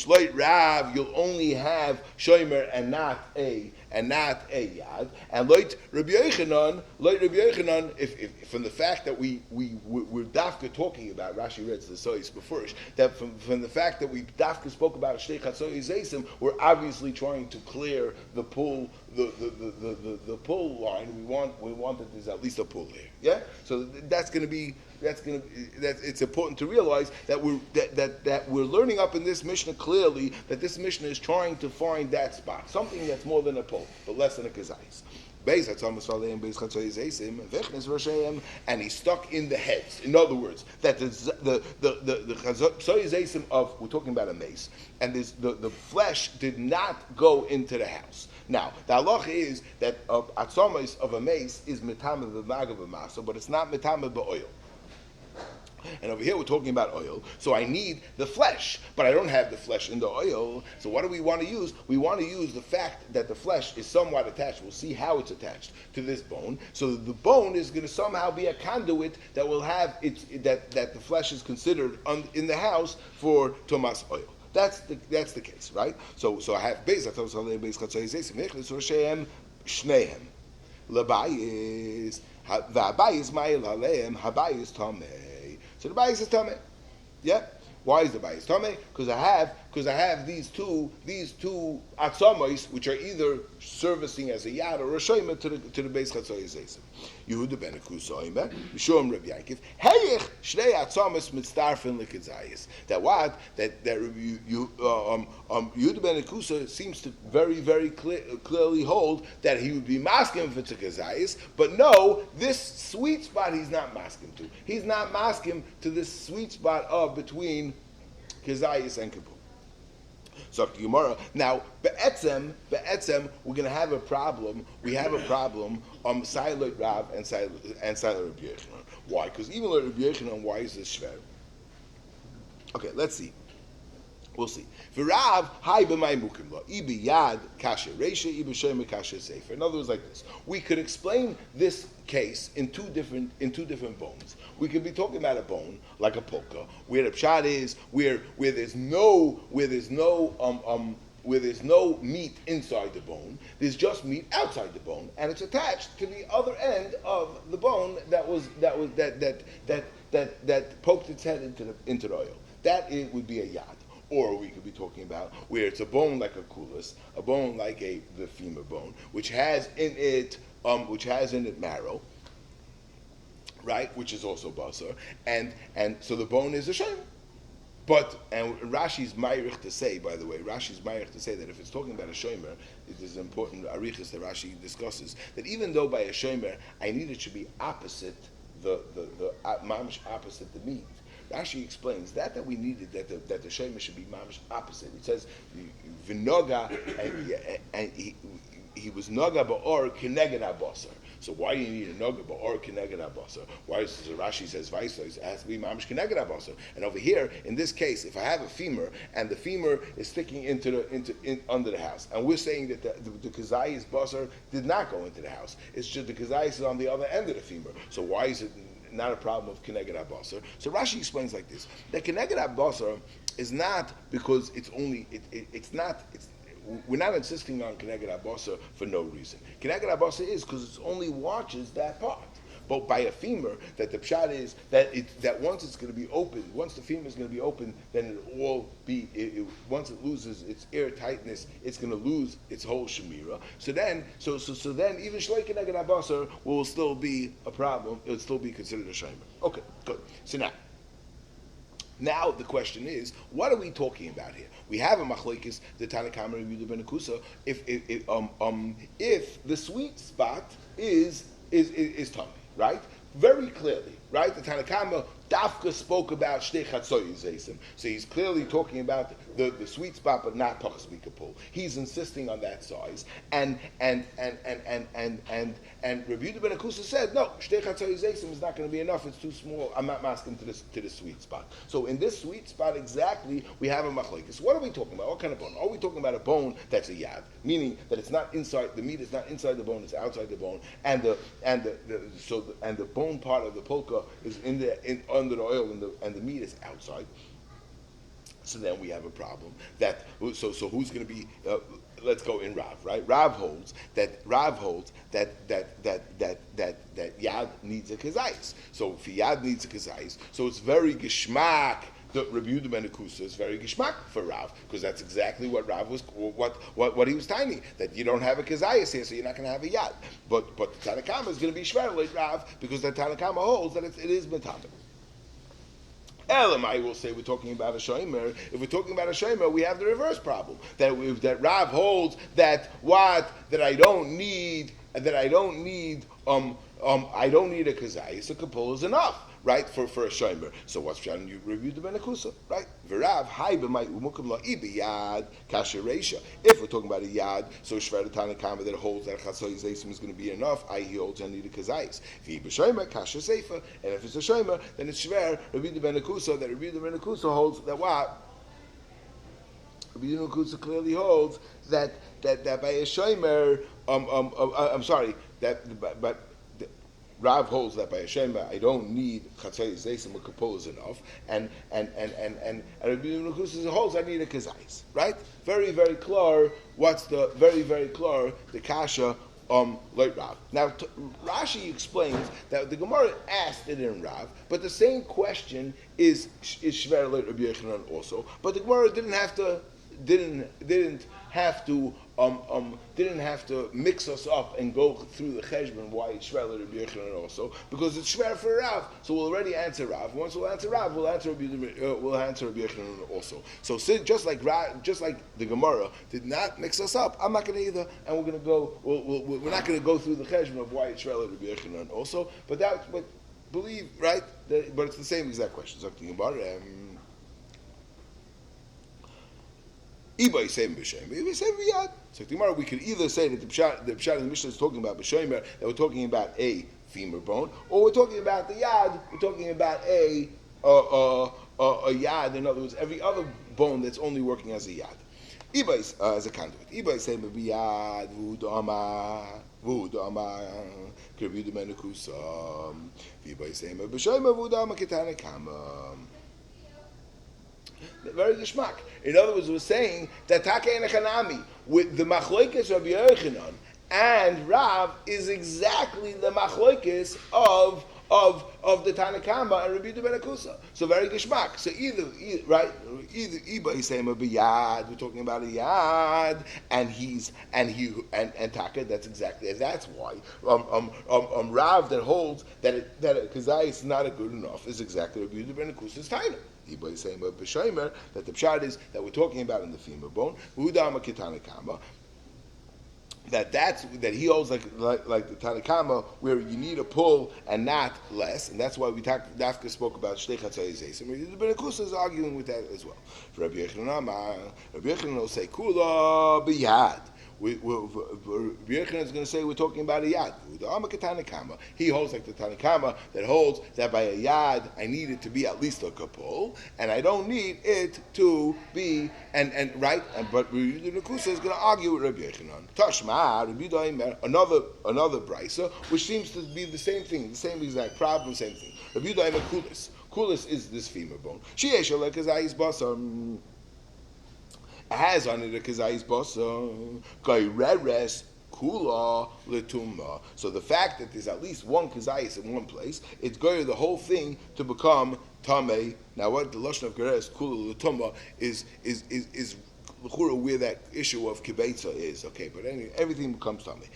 light Rav you'll only have shomer and not a yad, and light Rabbi Yochanan, if from the fact that we're dafka talking about, Rashi read the sois before, that from the fact that we dafka spoke about shtei chatzoy zeisim, we're obviously trying to clear the pull, the pull line. We want that there's at least a pull there. Yeah, so it's important to realize that we're learning up in this Mishnah clearly that this Mishnah is trying to find that spot, something that's more than a pole, but less than a kazayis. And he's stuck in the heads. In other words, that the of, we're talking about a mace, and the flesh did not go into the house. Now, the halacha is that atzomos of a mace is mitame b'magav b'masa, but it's not mitame b'oil. And over here we're talking about oil, so I need the flesh, but I don't have the flesh in the oil. So what do we want to use? We want to use the fact that the flesh is somewhat attached. We'll see how it's attached to this bone. So the bone is going to somehow be a conduit that will have that the flesh is considered in the house for tomas oil. That's the case, right? So I have beis shnehem labayis va'bayis ma'il aleim habayis tameh. So the bayis is tameh. Yeah. Why is the bayis tameh? Because I have these two atzamos which are either servicing as a yad or a shoyma to the beis chatzoy zeisim. Yehuda ben Akusoyim, Mishum Reb Yaakov, Heyich shnei atzamos mitzdarfen lekizayis. That Yehuda ben Akusa seems to very very clearly hold that he would be maskim for tzikazayis, but no, this sweet spot he's not maskim to. He's not maskim to this sweet spot of between kizayis and kippur. So Gemara. Now, be'etzem, we're going to have a problem. We have a problem Silot Rav and Silot Rabbi Yochanan. Why? Because even Rabbi Yochanan, why is this shver? Okay, let's see. We'll see. V'Rav hay b'may mukim lo ibi yad kasher reisha ibi shomer kasher sefer. In other words, like this. We could explain this case in two different bones. We could be talking about a bone like a polka, where the pshat is where there's no meat inside the bone. There's just meat outside the bone, and it's attached to the other end of the bone that poked its head into the oil. That would be a yad. Or we could be talking about where it's a bone like a kulas, a bone like the femur bone, which has in it marrow, right? Which is also basar, and so the bone is a shem. And Rashi's ma'irich to say, by the way, that if it's talking about a shomer, it is important arichas that Rashi discusses that even though by a shomer I need it should be opposite the mamish opposite the meat. Rashi explains that we needed that the shomer should be mamish opposite. It says v'noga and he was noga ba'or kineged abasar. So why do you need a noga or keneged abasar? Why is Rashi says vaisa? It has to be mamish keneged abasar. And over here, in this case, if I have a femur and the femur is sticking under the house, and we're saying that the kazayis basar did not go into the house, it's just the kazayis is on the other end of the femur. So why is it not a problem of keneged abasar? So Rashi explains like this: that keneged abasar is not because it's only we're not insisting on keneged abasar for no reason. Keneged abasar is because it only watches that part. But by a femur, that the pshat is that once it's going to be open, once the femur is going to be open, then it'll all be. Once it loses its air tightness, it's going to lose its whole shemira. So then even shloi keneged abasar will still be a problem. It will still be considered a shemer. Okay, good. So now the question is, what are we talking about here? We have a machlekes, the Tanakama Rabbi Yehuda ben Akusa. If the sweet spot is tummy, right? Very clearly, right? The Tanakama Dafka spoke about shtei chatzoyis zaysim. So he's clearly talking about the sweet spot, but not pachas mikapul. He's insisting on that size. And Rabbi Yehuda ben Akusa said, no, shtei chatzoyis zaysim is not going to be enough. It's too small. I'm not masking to the sweet spot. So in this sweet spot exactly, we have a machlekes. What are we talking about? What kind of bone? Are we talking about a bone that's a yad, meaning that it's not inside the meat is not inside the bone, it's outside the bone, and the bone part of the polka is under the oil and the meat is outside. So then we have a problem. So who's going to be? Let's go in Rav, right? Rav holds that yad needs a kazayis. So if yad needs a kazayis, so it's very geschmack. The Rabbi Yehuda ben Akusa is very geschmack for Rav, because that's exactly what Rav was, what he was tiny, that you don't have a kazayas here, so you're not going to have a yad. But the Tanakama is going to be shver like Rav, because the Tanakama holds that it is metamim. Elamai will say we're talking about a shomer. If we're talking about a shomer, we have the reverse problem, that Rav holds that I don't need a kazayas, a kapul is enough. Right, for a shomer. So what's trying to review the ben Akusa, right? V'rav hai b'may umukim la'i b'yad kasher reisha. If we're talking about a yad, so shver the Tanakama that holds that chatzoyis zaysim is going to be enough. He holds I need a kazayis. V'i b'shomer kasher seifa, and if it's a shomer, then it's shver review the ben Akusa. That review the ben Akusa holds that what? Rabbi ben Akusa clearly holds that by a shomer, but Rav holds that by a shema I don't need chatzayis zaysim or kapul is enough, and Rabbi ben Akusa holds I need a kazayis. Right? Very very clear. What's the very very clear the kasha like Rav. Now Rashi explains that the Gemara asked it in Rav, but the same question is shver like Rabbi Yochanan also, but the Gemara didn't have to mix us up and go through the cheshbon why it's shver Rabbi Yochanan also, because it's shver for Rav. So we'll already answer Rav. Once we'll answer Rav, we'll answer Rabbi Yochanan also. So just like the Gemara did not mix us up, I'm not going to either, and we're going to go. We're not going to go through the cheshbon of why it's shver Rabbi Yochanan also. But believe right. But it's the same exact question. So the Gemara. Ibay say b'shem, Ibay say b'yad. So tomorrow we could either say that the pshat of the Mishnah is talking about b'shemer, that we're talking about a femur bone, or we're talking about the yad. We're talking about a yad. In other words, every other bone that's only working as a yad. Ibay as a conduit. Ibay say b'yad v'udama k'Rabbi ben Akusa. Ibay say b'shemer v'udama k'Tanakama. Very geschmack. In other words, we're saying that Take and Chanami with the machlokes Rabbi Yochanan and Rav is exactly the machlokes of the Tanakama and Rabbi Yehuda ben Akusa. So very geschmack. So either he's saying a biyad, we're talking about a yad, and Taka. That's why Rav that holds that a kazayis is not a good enough is exactly Rabbi Yehuda ben Akusa's taina. By saying about b'shomer that the pshat is that we're talking about in the femur bone, udama kitanakama. That he holds like the Tanakama where you need a pull and not less, and that's why Dafka spoke about shtei chatzayis zaysim. Rabbi ben Akusa is arguing with that as well. For Rabbi Yochanan will say kula b'yad. Yochanan is going to say we're talking about a yad. He holds like the Tanakama that holds that by a yad I need it to be at least a kapol, and I don't need it to be but Rabbi Nakusa is going to argue with Rabbi Yochanan. Tashma, Rabbi Yudah, another brisa, which seems to be the same thing, the same exact problem, same thing. Rabbi Yudah kulis. Kulis is this femur bone. She has on it a kazayis basar. Gaireres kula letumma. So the fact that there's at least one kazayis in one place, it's going the whole thing to become tamei. Now, what the lashon of gaireres kula letumma is where that issue of kibetza is, okay, but anyway, everything becomes tamei.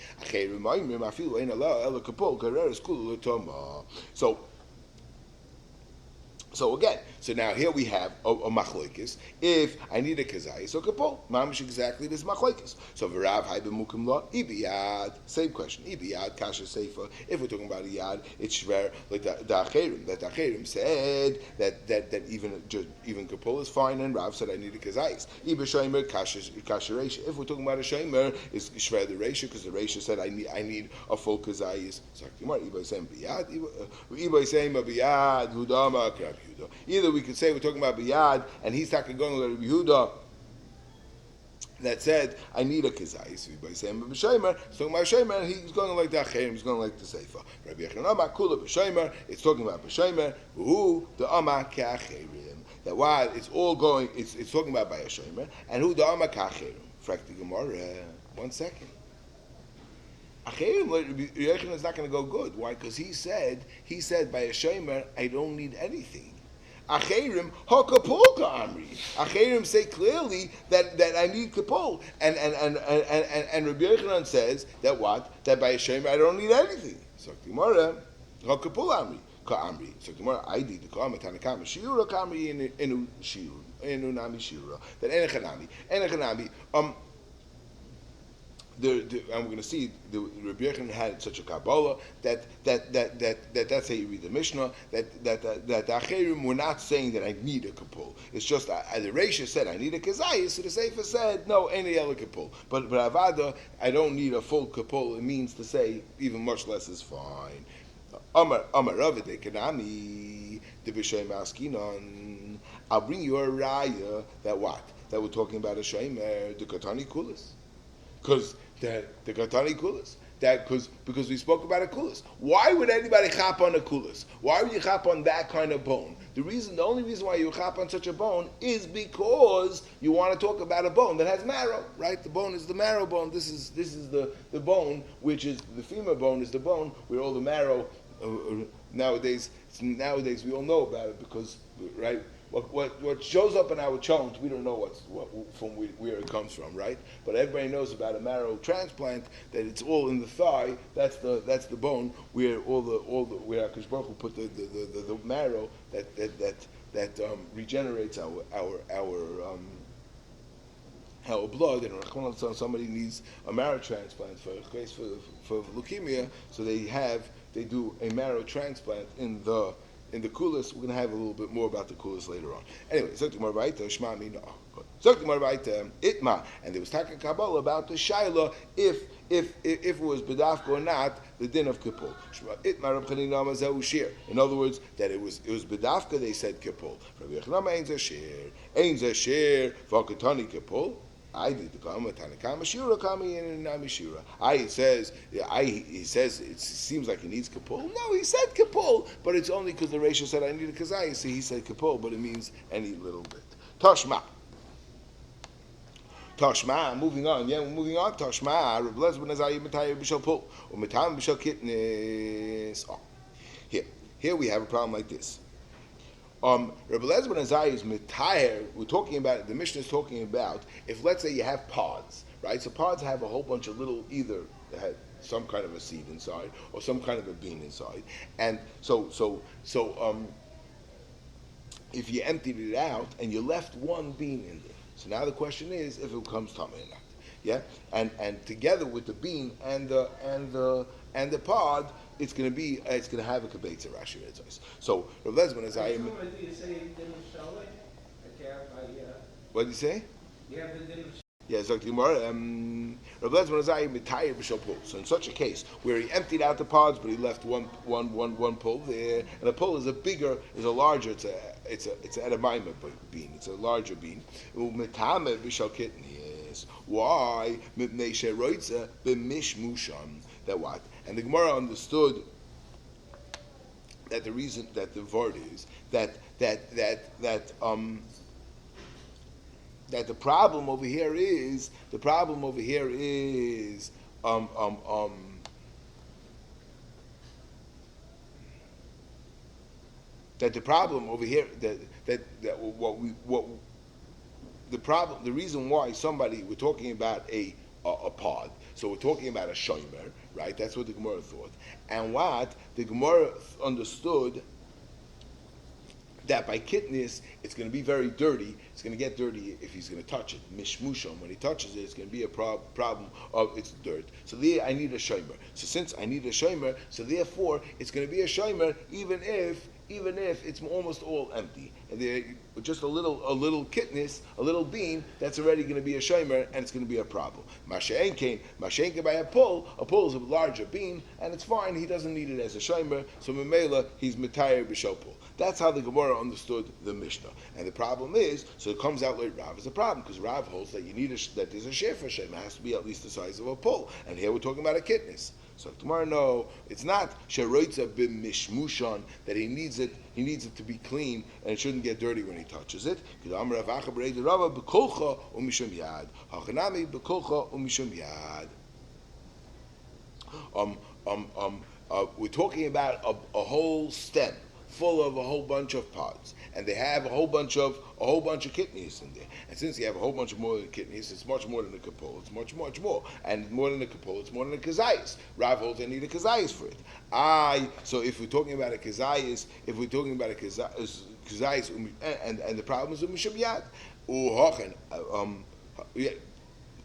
So again, now here we have a machlokes. If I need a kazai, so kapol, mamish exactly this machlokes. So v'rav hay b'mukim lo ibiyad. Same question. Ibiyad kasha seifa. If we're talking about a yad, it's shver like the acherim. That acherim said that even kapol is fine, and Rav said I need a kazais. Iba shomer kasha reisha. If we're talking about a shomer, it's shver the reisha because the reisha said I need a full kazais. So Iba saying biyad. Iba saying biyad hudama krab. Either we could say we're talking about biyad, and he's talking going with Rabbi Yehuda that said I need a kazayis. By saying b'shaymer, it's talking about shaymer, and he's going like the acherim, he's going like the seifa. Rabbi Yochanan kula b'shaymer, it's talking about b'shaymer. Who the ama ka'acherim? That while it's all going, it's talking about by a shaymer, and who the ama ka'acherim? Frakti Gemara. 1 second. Acherim, Yochanan is not going to go good. Why? Because he said by a shaymer I don't need anything. Acherim hakapol ka'amri. Acherim say clearly that I need kapol, and Rabbi Yochanan says that what? That by a shaymer I don't need anything. So Gemara hakapol amri ka'amri. So Gemara I did the ka'amri tanakam shiura ka'amri inu shiur inu nami shiura. That enechanami I'm going to see the Rabbi Yochanan had such a Kabbalah that's how you read the Mishnah that the Acherim were not saying that I need a Kapul. It's just the Reisha said I need a Kazayis, so the Sefer said no, any other Kapul. But Avada, I don't need a full Kapul. It means to say even much less is fine. Amar Ravide Kanami the B'Shem Askinon. I'll bring you a raya that we're talking about a Shemer the Katani Kulis. Because the Katani Kulis. Because we spoke about a kulis. Why would anybody chop on a kulis? Why would you chop on that kind of bone? The only reason why you chop on such a bone is because you want to talk about a bone that has marrow, right? The bone is the marrow bone. This is the bone, which is the femur bone, is the bone where all the marrow. Nowadays we all know about it because, right? What shows up in our chont, we don't know where it comes from, right? But everybody knows about a marrow transplant, that it's all in the thigh. That's the bone where where Akash Baruch Hu put the marrow that regenerates our blood. And somebody needs a marrow transplant for leukemia, so they do a marrow transplant in the kulis. We're going to have a little bit more about the kulis later on. Anyway, itma, and there was talking Kabbalah about the shaila if it was bedafka or not, the din of kippur. In other words, that it was bedafka. They said kippur. I did the kama tanakama shira kami and nami shira. He says it seems like he needs kapul. No, he said kapul, but it's only because the Reisha said I need a kazai. So he said kapul, but it means any little bit. Toshma. Moving on. Yeah, we're moving on. Toshma. Reblez ben Azai b'tayir b'shal pul u'metam b'shal kitnis. Here we have a problem like this. Rabbi Eliezer ben Azai is mitayir. We're talking about, the Mishnah is talking about, if let's say you have pods, right? So pods have a whole bunch of little, either they had some kind of a seed inside or some kind of a bean inside, and so if you emptied it out and you left one bean in there, so now the question is if it becomes tummy or not. Yeah, and together with the bean and the pod, it's going to have a kabetza Rashi says. So Rav Lezman is I. What did you say? You have the din of Yeah, so in such a case where he emptied out the pods, but he left one pull there, and the pull is a larger, it's an edamima bean, it's a larger bean. Why? That what? And the Gemara understood that the reason that the word is that the problem over here is that the problem over here the reason why we're talking about a pod, so we're talking about a shomer, right? That's what the Gemara thought, and what the Gemara understood, that by kitnis, it's going to be very dirty. It's going to get dirty if he's going to touch it. Mishmusham, when he touches it, it's going to be a problem of it's dirt. So there, I need a shomer. So since I need a shomer, so therefore, it's going to be a shomer even if it's almost all empty. And there, just a little kitnis, a little bean, that's already going to be a shomer, and it's going to be a problem. Masha'enkein by a pull is a larger bean, and it's fine. He doesn't need it as a shomer. So memela, he's mitayir b'shopul. That's how the Gemara understood the Mishnah. And the problem is, so it comes out like Rav is a problem, because Rav holds that that there's a shefer shem, it has to be at least the size of a pull. And here we're talking about a kitnis. So tomorrow, no, it's not sheroitza b'mishmushan, that he needs it to be clean and it shouldn't get dirty when he touches it. We're talking about a whole stem full of a whole bunch of pods, and they have a whole bunch of kidneys in there. And since you have a whole bunch of more kidneys, it's much more than a kapol. It's much more, and more than a kapol, it's more than a kazayis. Rav holds I need a kazayis for it. So if we're talking about a kazayis, and the problem is with mishabiyad,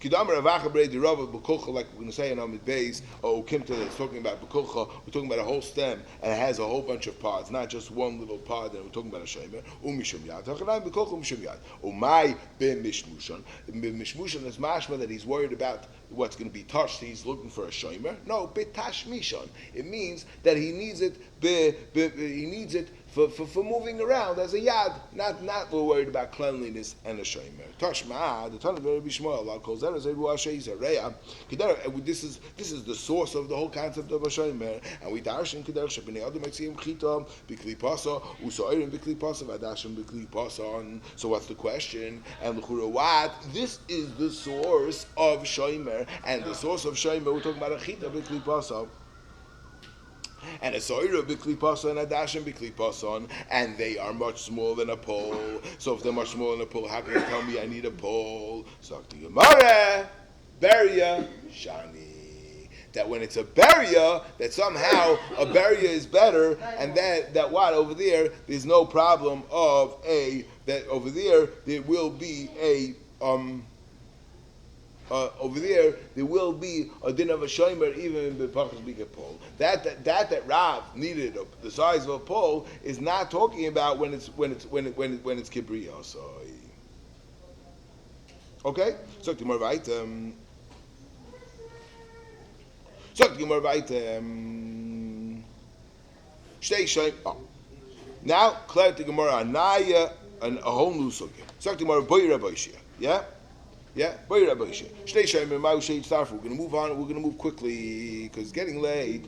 Kidam Ravacha Brei the Rava Bekulcha, like we're going to say in Amid Beis, or Kimta that's talking about Bekulcha, we're talking about a whole stem, and it has a whole bunch of pods, not just one little pod, and we're talking about a Shemer, Mishum Yad. Hachanai Bekulcha Mishum Yad. Umay Ben Mishmushan. Mishmushan is mashma that he's worried about what's going to be touched, he's looking for a Shemer. No, Betash Mishon. It means that he needs it, for moving around as a yad, not we're worried about cleanliness and a shomer. Tashma, the ton of Rabbi Shmuel, Allah calls that as a ruasheis areya. This is the source of the whole concept of a shomer, and we darshan kidar shebnei adam mitziyim chitam bikli pasa usoirim bikli pasa vadashim bikli pasa. So what's the question? And what? This is the source of shomer, and the source of shomer we're talking about a chita bikli pasa. And a soira b'kli pasan, a dashim b'kli pasan, and they are much smaller than a pole. So if they're much smaller than a pole, how can you tell me I need a pole? So Gemara, beria shani. That when it's a beria, that somehow a beria is better, and that what over there's no problem of that over there will be over there will be a din of a shomer even in the pachas big pole. That Rav needed the size of a pole is not talking about when it's kibriya. So okay, so the more weiter. Now clear the Gemara anaya and a whole new sugya. So the Gemara boy Rabbi Shia, yeah. Yeah, we're going to move on. We're going to move quickly because it's getting late.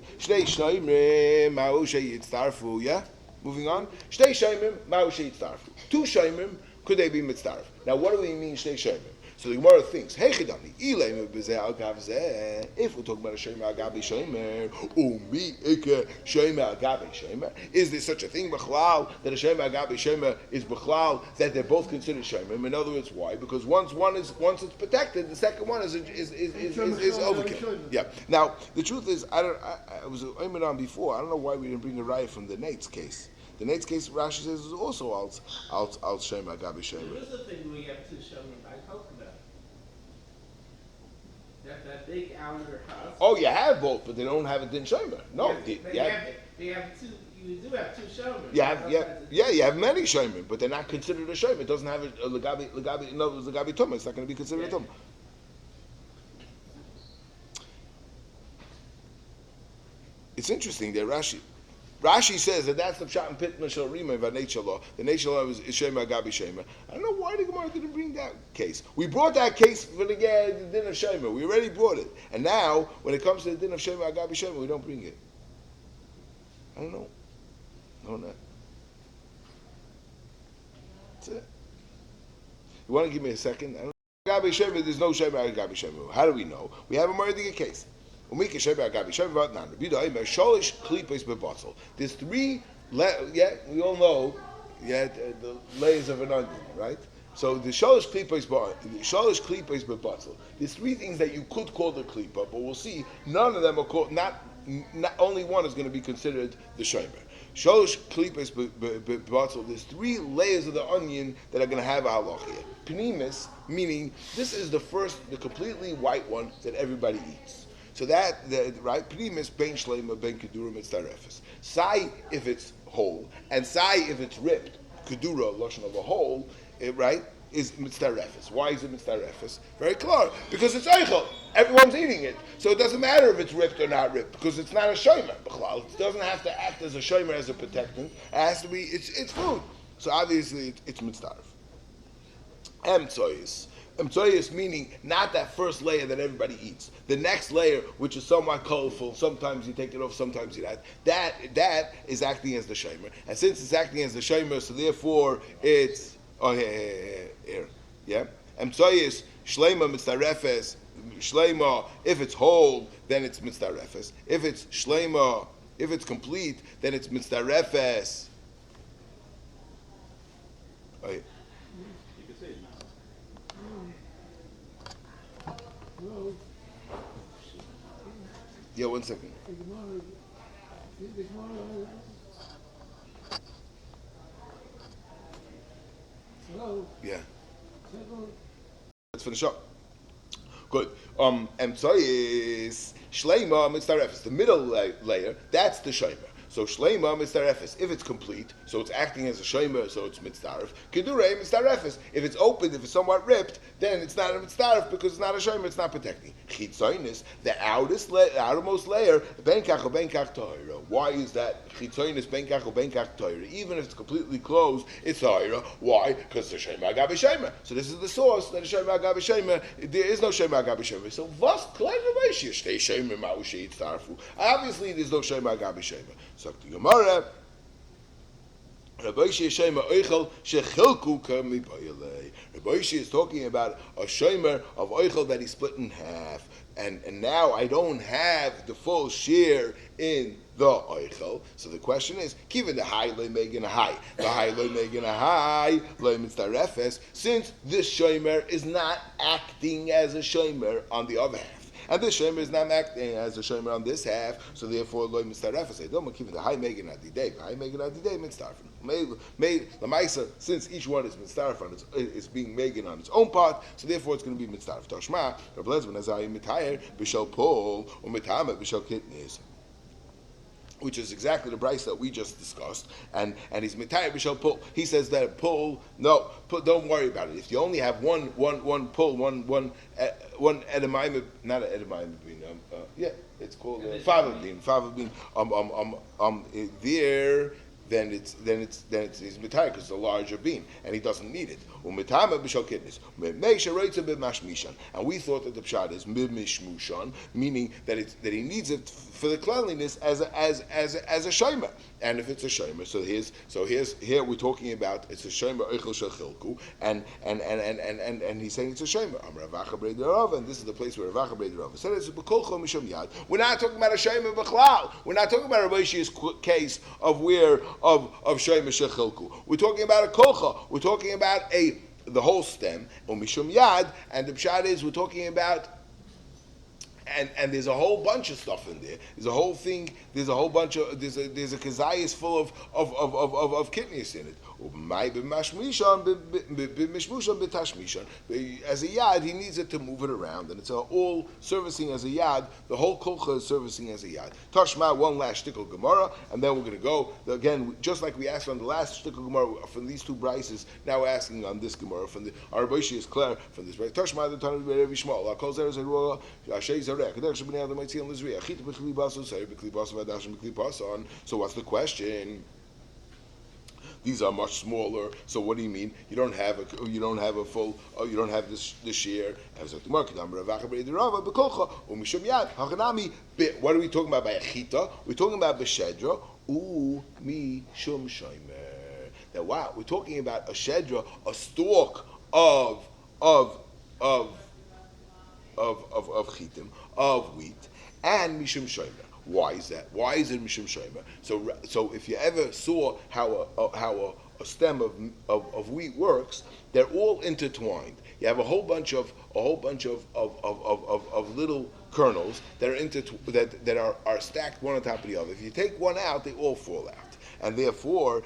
Yeah, moving on. Two shaymim, could they be mitzdarf? Now, what do we mean shtei shaymim? So the Gemara thinks, hey chidami, if we're talking about a shomer agabe shomer, umi ike shomer agabe shomer, is there such a thing b'chlal that a shomer agabe shomer is b'chlal that they're both considered shomer? In other words, why? Because once it's protected, the second one is overkill. Yeah. Now the truth is, I was on before. I don't know why we didn't bring a raya from the Nate's case. The Nate's case, Rashi says, is also al shomer agabe shomer. What's the thing we have two shomer by coconut? That big outer house. Oh, you have both, but they don't have a din shomer. No, they have two. You do have two shomers. You have many shomer, but they're not considered a shomer. It doesn't have a legabi. No, legabi tumah. It's not going to be considered a tumah. It's interesting that Rashi says that that's the pshat in Pitna Shel Rima Vanei Shalom. The Nei Shalom is Shema Gabi Shema. I don't know why the Gemara didn't bring that case. We brought that case for the din of Shema. We already brought it, and now when it comes to the din of Shema Gabi Shema, we don't bring it. I don't know. No, not. That's it. You want to give me a second? I don't know. Gabi Shema, there's no Shema Gabi Shema. How do we know? We have a Mardiga case. There's 3 we all know, the layers of an onion, right? So the shalish klipa is bebatzal. There's 3 things that you could call the klipa, but we'll see none of them are called. Not only one is going to be considered the shomer. Shalish klipa is bebatzal. There's 3 layers of the onion that are going to have a halachia. Pnimis, meaning this is the completely white one that everybody eats. So right, primus ben shleima ben kedura mitzarefes. Sai if it's whole, and sai if it's ripped. Kedura lashon of a whole, right, is mitzarefes. Why is it mitzarefes? Very clear, because it's eichel. Everyone's eating it, so it doesn't matter if it's ripped or not ripped, because it's not a shomer. It doesn't have to act as a shomer as a protectant. It has to be. It's food. So obviously it's mitzaref. Emtsoyis. Emtsoyis meaning not that first layer that everybody eats. The next layer, which is somewhat colorful, sometimes you take it off, sometimes you don't. That is acting as the shomer. And since it's acting as the shomer, so therefore it's here. Yeah? Emtsoyis, shleima mitzarefes, shleima, if it's whole, then it's mitzarefes. If it's shleima, if it's complete, then it's mitzarefes. Oh, yeah. Yeah, 1 second. Yeah. Let's finish up. Good. Emtsoyis shleima mitzarefes. The middle layer, that's the shomer. So shleima mitzarefes. If it's complete, so it's acting as a shomer, so it's mitzaref. Kedurei mitzarefes. If it's open, if it's somewhat ripped, then it's not a mitzaref because it's not a shomer, it's not protecting. Chitzonis, the outermost layer, ben kach or ben kach toira. Why is that? Chitzonis ben kach or ben kach toira. Even if it's completely closed, it's toira. Why? Because the shomer agabe shomer. So this is the source that the shomer agabe shomer. There is no shomer agabe shomer. So vas klein v'meishir shtei shomer ma'ushi yitzarfu. Obviously, there's no shomer agabe shomer. So the Gemara, Rabbi Shema Oichel Shechilku Kamibayale. Rabbi is talking about a shomer of Oichel that he split in half, and now I don't have the full share in the Oichel. So the question is, given the high loy megan a high, the high loy megan a high loy mitzarefes, since this shomer is not acting as a shomer on the other half. And this shomer is not acting as a shomer on this half, so therefore loy mitzarefes. Say, don't keep the high megan adidei. The high megan adidei mitzarefes. Made the ma'isa, since each one is mitzaref on it's being megan on its own part, so therefore it's going to be mitzaref. Tashma, Rav Lezman azayim mitayer b'shel pol or mitame b'shel kitnis. Which is exactly the price that we just discussed, and he's mitayir b'shel pull. He says that pull, don't worry about it. If you only have one pull, one edemaim, not an edemaim bean, it's called fava bean. There. Then it's he's mitayir because it's a larger bean and he doesn't need it. And we thought that the pshat is mimishmushan, meaning that he needs it for the cleanliness as a shomer. And if it's a shomer, so here we're talking about it's a shomer oichel shechilku, and he's saying it's a shomer. And this is the place where Ravacha Brei Rava said it's b'kolcho misham yad. We're not talking about a shomer b'chlal. We're not talking about Rabbi Yishi's case of where of shomer shechilku. We're talking about a kolcha. We're talking about the whole stem, or mishum yad, and the pshat is we're talking about, and there's a whole bunch of stuff in there. There's a whole thing. There's a whole bunch of there's a kazayas full of kidneys in it. As a yad, he needs it to move it around, and it's all servicing as a yad. The whole kolcha is servicing as a yad. Tashma, one last shtickle Gemara, and then we're going to go again, just like we asked on the last shtickle Gemara from these two brises. Now we're asking on this Gemara from the Arabishi is clear from this brise. Tashma the Tanu Berevi Shmuel. La Kol Zer Zerua Yashei Zarek. Kadech Shabnei Adam Mitzil Lizri. Achit B'Kli Baso Say B'Kli Baso V'Adashim B'Kli Bason. So what's the question? These are much smaller. So what do you mean? You don't have a full. You don't have this year. What are we talking about by a chita? We're talking about b'shedra mi shum shomer. Now, wow, we're talking about a shedra, a stalk of chitim, of wheat, and mishum shomer. Why is that? Why is it mishum shomer? So if you ever saw how a stem of wheat works, they're all intertwined. You have a whole bunch of little kernels that are stacked one on top of the other. If you take one out, they all fall out. And therefore,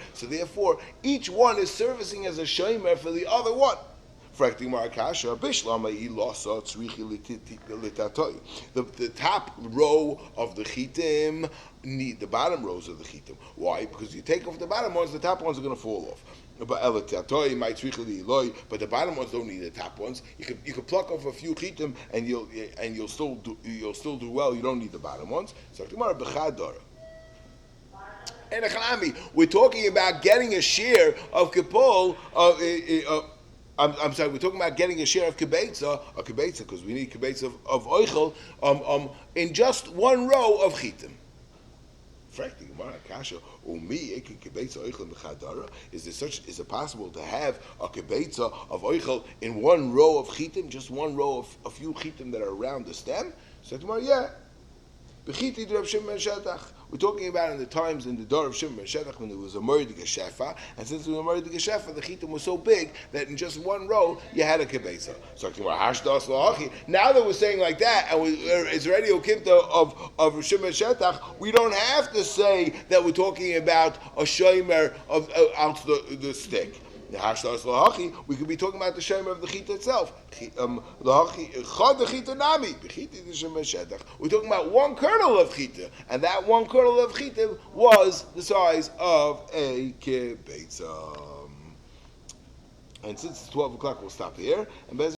each one is servicing as a shomer for the other one. The top row of the chitim need the bottom rows of the chitim. Why? Because you take off the bottom ones, the top ones are going to fall off. But the bottom ones don't need the top ones. You could pluck off a few chitim and you'll still do well. You don't need the bottom ones. So we're talking about getting a share of kipol I'm sorry, we're talking about getting a share of kibetza, because we need kibetza of oichel, in just one row of chitim. Is it possible to have a kibetza of oichel in one row of chitim, just one row of a few chitim that are around the stem? So tomorrow, yeah. We're talking about in the times in the door of Shimon ben Shetach when there was a murder geshefa, and since there was a murder geshefa, the chitim was so big that in just one row you had a kibetza. So now that we're saying like that, and it's already a kibta of Shimon ben Shetach, we don't have to say that we're talking about a shomer of out the stick. We could be talking about the shomer of the chita itself. We're talking about one kernel of chita, and that one kernel of chita was the size of a kibetza. And since it's 12 o'clock, we'll stop here. And